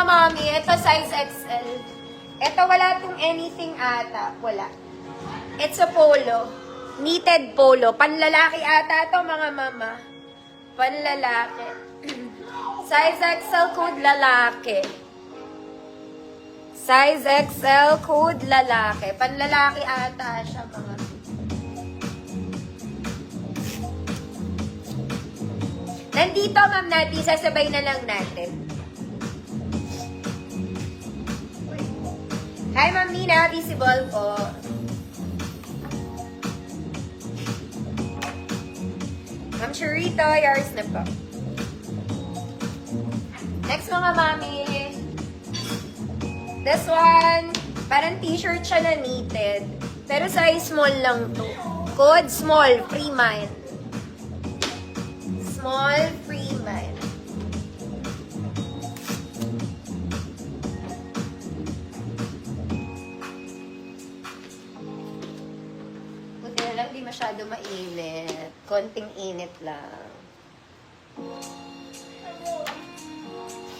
mga mami, ito size XL. Ito wala tong anything ata. Wala. It's a polo. Knitted polo. Panlalaki ata to mga mama. Panlalaki. Size XL code lalaki. Size XL code lalaki. Panlalaki ata siya mga. Nandito ma'am natin, sasabay na lang natin. Hi ma'am Nina, visible po. Ma'am Churito, yours na po. Next mga mami. This one, parang t-shirt siya na knitted. Pero size small lang to. Code small, free mine. Small, free mine. Buti na lang, di masyado mainit. Konting init lang.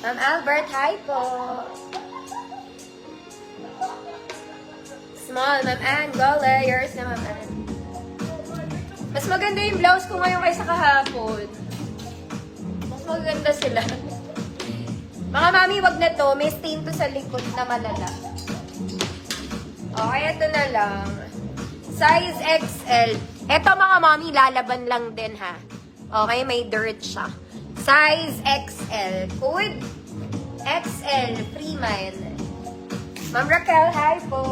Ma'am Albert, hi po. Small, Ma'am Ann, go layers na Ma'am Ann. Mas maganda yung blouse ko ngayon kaysa kahapon. Mas maganda sila. Mga mami, wag na to. May stain to sa likod na malala. Okay, ito na lang. Size XL. Ito mga mami, lalaban lang din ha. Okay, may dirt siya. Size XL. Code XL. Free mine. Ma'am Raquel, hi po.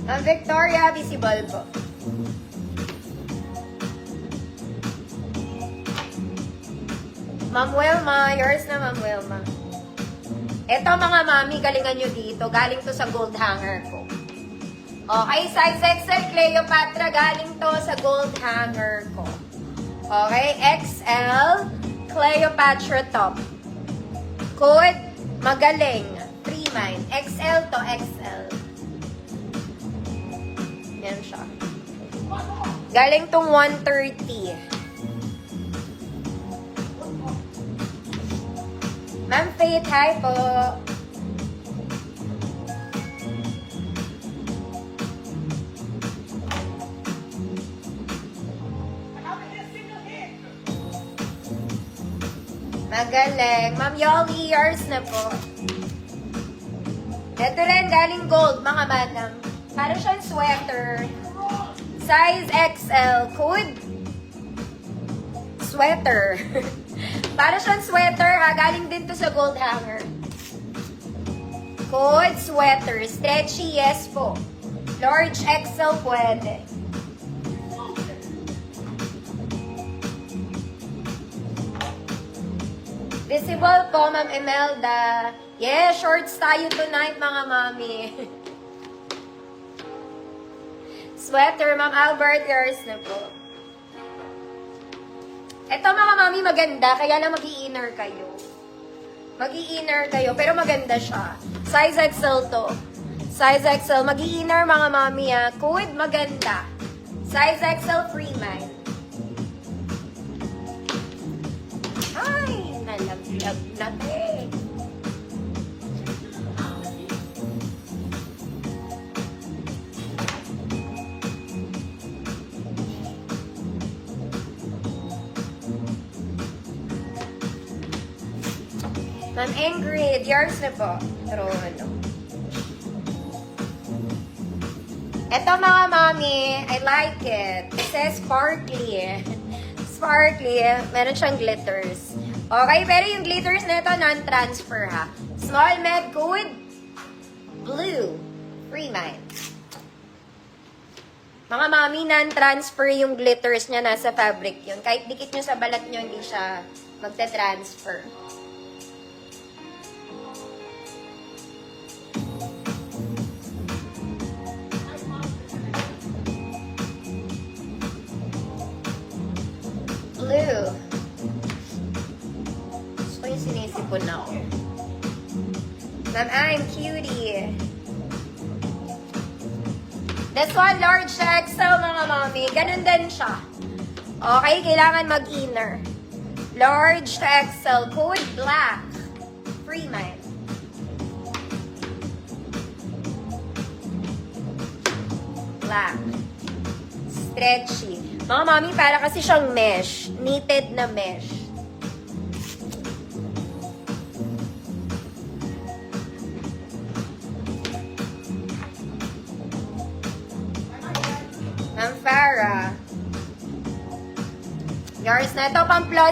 Ma'am Victoria, visible po. Ma'am Wilma, yours na Ma'am Wilma. Ito mga mami, galingan nyo dito. Galing to sa gold hanger ko. Okay, size XL Cleopatra, galing to sa gold hanger ko. Okay, XL Cleopatra top. Code, magaling. Free mine. XL to XL. Yan siya. Galing tong 130. Ma'am Faith, hi po. Magaling. Ma'am Yoli, yours na po. Ito rin, galing gold, mga madam. Para siyang sweater. Size XL. Code? Sweater. Para siyang sweater ha. Galing din to sa gold hanger. Code sweater. Stretchy, yes po. Large XL pwede. Visible po, Ma'am Imelda. Yeah, shorts tayo tonight, mga mami. Sweater, Ma'am Albert, yours na po. Ito mga mami maganda, kaya lang mag-i-inner kayo. Mag-i-inner kayo, pero maganda siya. Size XL to. Size XL, mag-i-inner mga mami ha. Code maganda. Size XL free mine. Ay, nalaglag na eh. Ma'am Ingrid, yours na po. Pero ano. Ito mga mami, I like it. It says sparkly. Sparkly. Meron siyang glitters. Okay, pero yung glitters na ito, non-transfer ha. Small med code, blue. Free mine. Mga mami, non-transfer yung glitters niya, nasa fabric yun. Kahit dikit nyo sa balat nyo, hindi siya magte-transfer. Blue. Gusto ko yung sinisipon ako. Ma'am, I'm cutie. This one, large to XL, mga mami. Ganun din siya. Okay, kailangan mag-inner. Large to XL. Code black. Free man. Black. Stretchy. Mga mami, para kasi siyang mesh. Knitted na mesh. Ma'am Farah. Yours na ito, pang plus